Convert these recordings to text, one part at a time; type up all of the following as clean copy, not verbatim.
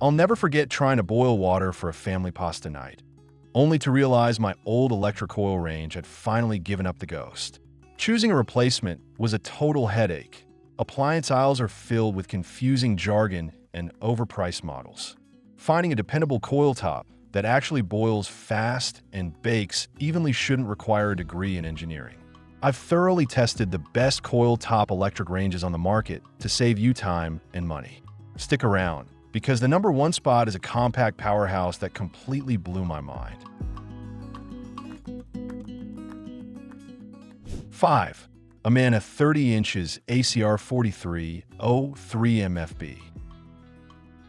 I'll never forget trying to boil water for a family pasta night, only to realize my old electric coil range had finally given up the ghost. Choosing a replacement was a total headache. Appliance aisles are filled with confusing jargon and overpriced models. Finding a dependable coil top that actually boils fast and bakes evenly shouldn't require a degree in engineering. I've thoroughly tested the best coil top electric ranges on the market to save you time and money. Stick around, because the #1 spot is a compact powerhouse that completely blew my mind. 5. Amana 30 inches ACR4303MFB.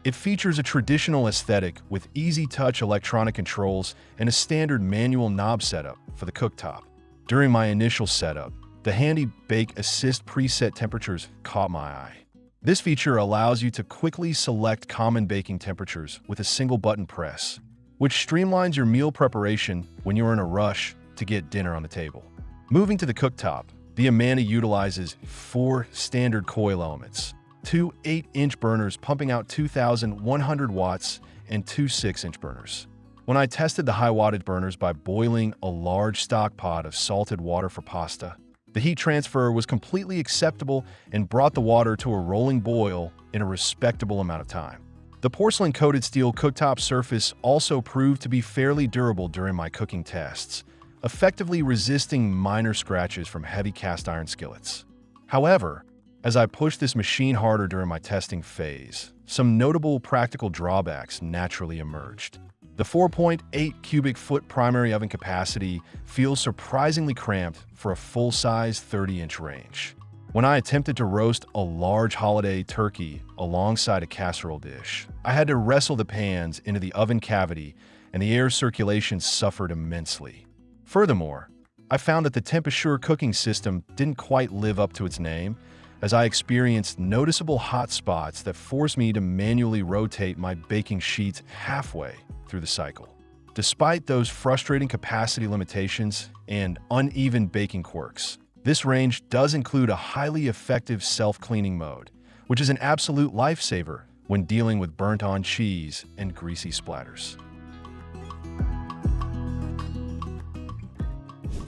It features a traditional aesthetic with easy-touch electronic controls and a standard manual knob setup for the cooktop. During my initial setup, the handy Bake Assist preset temperatures caught my eye. This feature allows you to quickly select common baking temperatures with a single button press, which streamlines your meal preparation when you're in a rush to get dinner on the table. Moving to the cooktop, the Amana utilizes 4 standard coil elements, 2 8-inch burners pumping out 2,100 watts and 2 6-inch burners. When I tested the high-wattage burners by boiling a large stock pot of salted water for pasta, the heat transfer was completely acceptable and brought the water to a rolling boil in a respectable amount of time. The porcelain-coated steel cooktop surface also proved to be fairly durable during my cooking tests, effectively resisting minor scratches from heavy cast-iron skillets. However, as I pushed this machine harder during my testing phase, some notable practical drawbacks naturally emerged. The 4.8 cubic foot primary oven capacity feels surprisingly cramped for a full-size 30-inch range. When I attempted to roast a large holiday turkey alongside a casserole dish, I had to wrestle the pans into the oven cavity, and the air circulation suffered immensely. Furthermore, I found that the Temperature cooking system didn't quite live up to its name, as I experienced noticeable hot spots that forced me to manually rotate my baking sheets halfway through the cycle. Despite those frustrating capacity limitations and uneven baking quirks, this range does include a highly effective self-cleaning mode, which is an absolute lifesaver when dealing with burnt-on cheese and greasy splatters.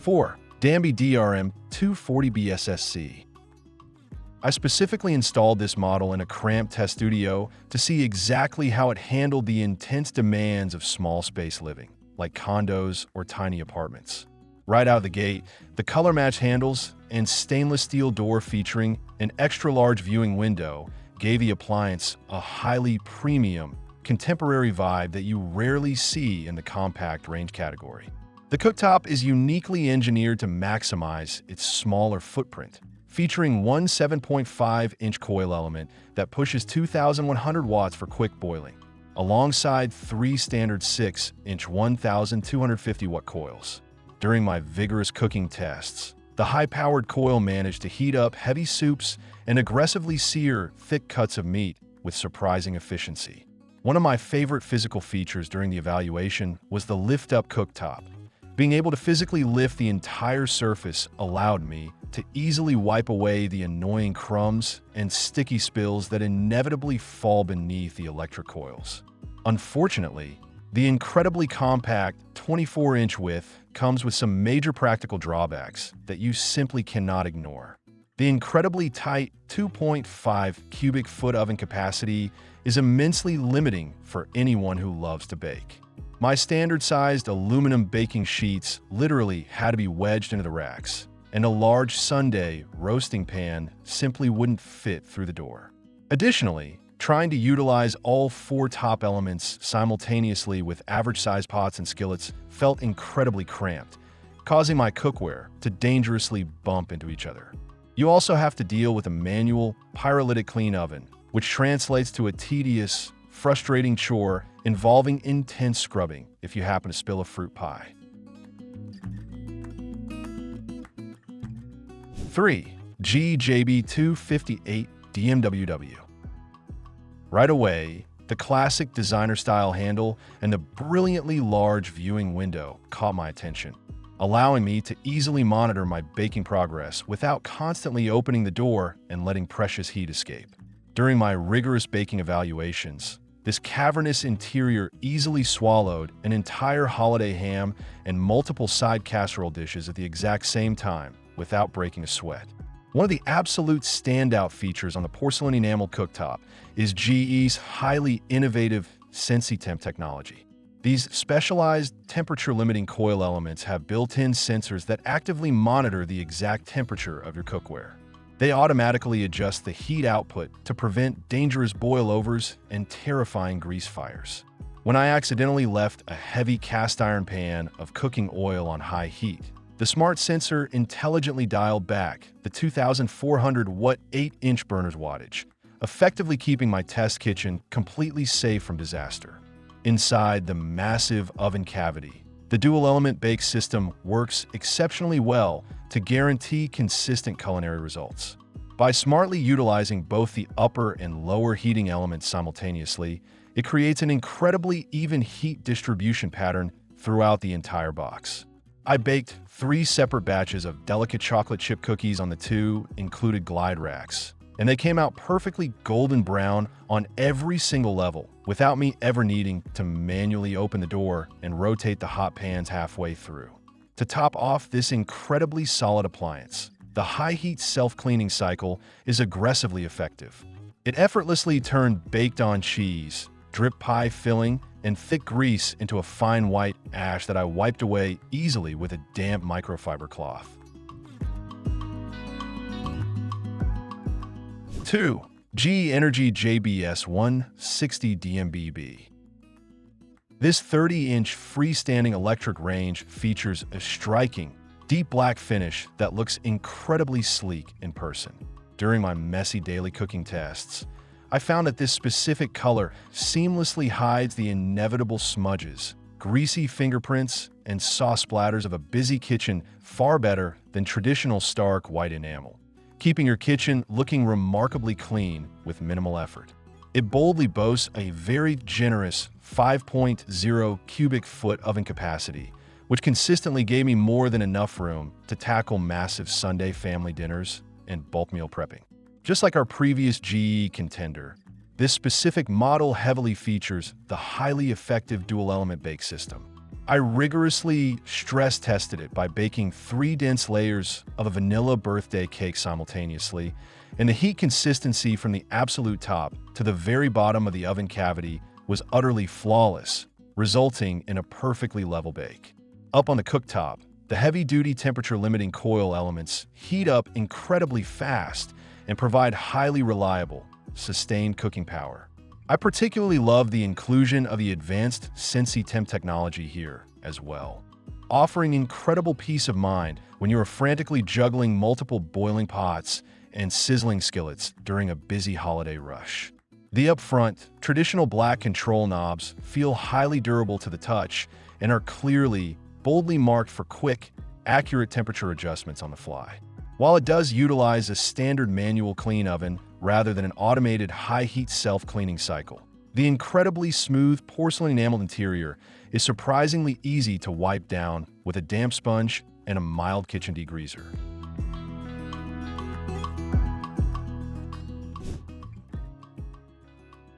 4. Danby DERM240BSSC. I specifically installed this model in a cramped test studio to see exactly how it handled the intense demands of small space living, like condos or tiny apartments. Right out of the gate, the color-matched handles and stainless steel door featuring an extra-large viewing window gave the appliance a highly premium, contemporary vibe that you rarely see in the compact range category. The cooktop is uniquely engineered to maximize its smaller footprint, featuring one 7.5-inch coil element that pushes 2,100 watts for quick boiling, alongside 3 standard 6-inch 1,250-watt coils. During my vigorous cooking tests, the high-powered coil managed to heat up heavy soups and aggressively sear thick cuts of meat with surprising efficiency. One of my favorite physical features during the evaluation was the lift-up cooktop. Being able to physically lift the entire surface allowed me to easily wipe away the annoying crumbs and sticky spills that inevitably fall beneath the electric coils. Unfortunately, the incredibly compact 24-inch width comes with some major practical drawbacks that you simply cannot ignore. The incredibly tight 2.5 cubic foot oven capacity is immensely limiting for anyone who loves to bake. My standard-sized aluminum baking sheets literally had to be wedged into the racks, and a large Sunday roasting pan simply wouldn't fit through the door. Additionally, trying to utilize all 4 top elements simultaneously with average-sized pots and skillets felt incredibly cramped, causing my cookware to dangerously bump into each other. You also have to deal with a manual pyrolytic clean oven, which translates to a tedious, frustrating chore involving intense scrubbing if you happen to spill a fruit pie. 3. GJB258DMWW. Right away, the classic designer-style handle and the brilliantly large viewing window caught my attention, allowing me to easily monitor my baking progress without constantly opening the door and letting precious heat escape. During my rigorous baking evaluations, This cavernous interior easily swallowed an entire holiday ham and multiple side casserole dishes at the exact same time without breaking a sweat. One of the absolute standout features on the porcelain enamel cooktop is GE's highly innovative SensiTemp technology. These specialized temperature-limiting coil elements have built-in sensors that actively monitor the exact temperature of your cookware. They automatically adjust the heat output to prevent dangerous boilovers and terrifying grease fires. When I accidentally left a heavy cast iron pan of cooking oil on high heat, the smart sensor intelligently dialed back the 2,400-watt 8-inch burner's wattage, effectively keeping my test kitchen completely safe from disaster. Inside the massive oven cavity, the dual-element bake system works exceptionally well to guarantee consistent culinary results. By smartly utilizing both the upper and lower heating elements simultaneously, it creates an incredibly even heat distribution pattern throughout the entire box. I baked 3 separate batches of delicate chocolate chip cookies on the 2 included glide racks, and they came out perfectly golden brown on every single level without me ever needing to manually open the door and rotate the hot pans halfway through. To top off this incredibly solid appliance, the high-heat self-cleaning cycle is aggressively effective. It effortlessly turned baked-on cheese, drip pie filling, and thick grease into a fine white ash that I wiped away easily with a damp microfiber cloth. 2. GE Energy JBS 160 DMBB. This 30-inch freestanding electric range features a striking, deep black finish that looks incredibly sleek in person. During my messy daily cooking tests, I found that this specific color seamlessly hides the inevitable smudges, greasy fingerprints, and sauce splatters of a busy kitchen far better than traditional stark white enamel, keeping your kitchen looking remarkably clean with minimal effort. It boldly boasts a very generous 5.0 cubic foot oven capacity, which consistently gave me more than enough room to tackle massive Sunday family dinners and bulk meal prepping. Just like our previous GE contender, this specific model heavily features the highly effective dual-element bake system. I rigorously stress-tested it by baking 3 dense layers of a vanilla birthday cake simultaneously, and the heat consistency from the absolute top to the very bottom of the oven cavity was utterly flawless, resulting in a perfectly level bake. Up on the cooktop, the heavy-duty temperature-limiting coil elements heat up incredibly fast and provide highly reliable, sustained cooking power. I particularly love the inclusion of the advanced SensiTemp technology here as well, offering incredible peace of mind when you are frantically juggling multiple boiling pots and sizzling skillets during a busy holiday rush. The upfront, traditional black control knobs feel highly durable to the touch and are clearly, boldly marked for quick, accurate temperature adjustments on the fly. While it does utilize a standard manual clean oven rather than an automated high-heat self-cleaning cycle, the incredibly smooth porcelain enameled interior is surprisingly easy to wipe down with a damp sponge and a mild kitchen degreaser.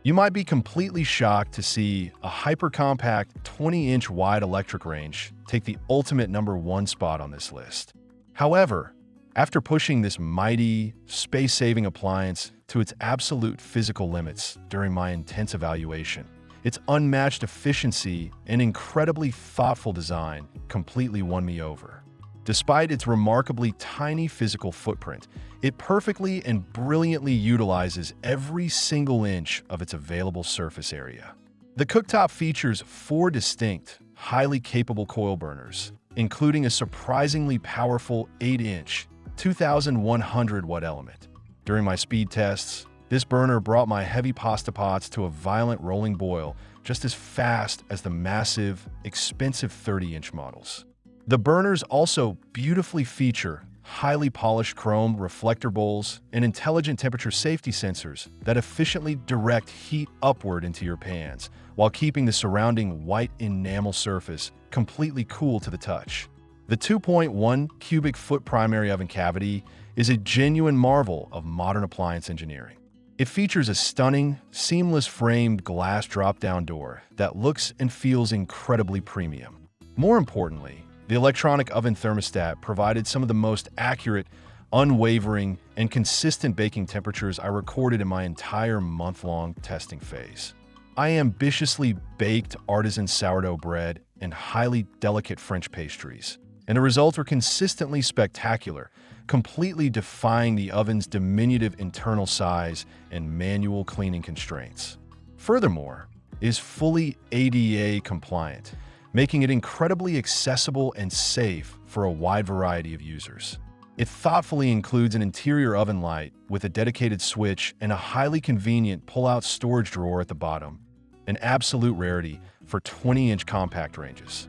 You might be completely shocked to see a hyper-compact 20-inch wide electric range take the ultimate #1 spot on this list. However, after pushing this mighty, space-saving appliance to its absolute physical limits during my intense evaluation, its unmatched efficiency and incredibly thoughtful design completely won me over. Despite its remarkably tiny physical footprint, it perfectly and brilliantly utilizes every single inch of its available surface area. The cooktop features 4 distinct, highly capable coil burners, including a surprisingly powerful 8-inch, 2,100-watt element. During my speed tests, this burner brought my heavy pasta pots to a violent rolling boil just as fast as the massive, expensive 30-inch models. The burners also beautifully feature highly polished chrome reflector bowls and intelligent temperature safety sensors that efficiently direct heat upward into your pans while keeping the surrounding white enamel surface completely cool to the touch. The 2.1 cubic foot primary oven cavity is a genuine marvel of modern appliance engineering. It features a stunning, seamless framed glass drop-down door that looks and feels incredibly premium. More importantly, the electronic oven thermostat provided some of the most accurate, unwavering, and consistent baking temperatures I recorded in my entire month-long testing phase. I ambitiously baked artisan sourdough bread and highly delicate French pastries, and the results were consistently spectacular, completely defying the oven's diminutive internal size and manual cleaning constraints. Furthermore, it is fully ADA compliant, making it incredibly accessible and safe for a wide variety of users. It thoughtfully includes an interior oven light with a dedicated switch and a highly convenient pull-out storage drawer at the bottom, an absolute rarity for 20-inch compact ranges.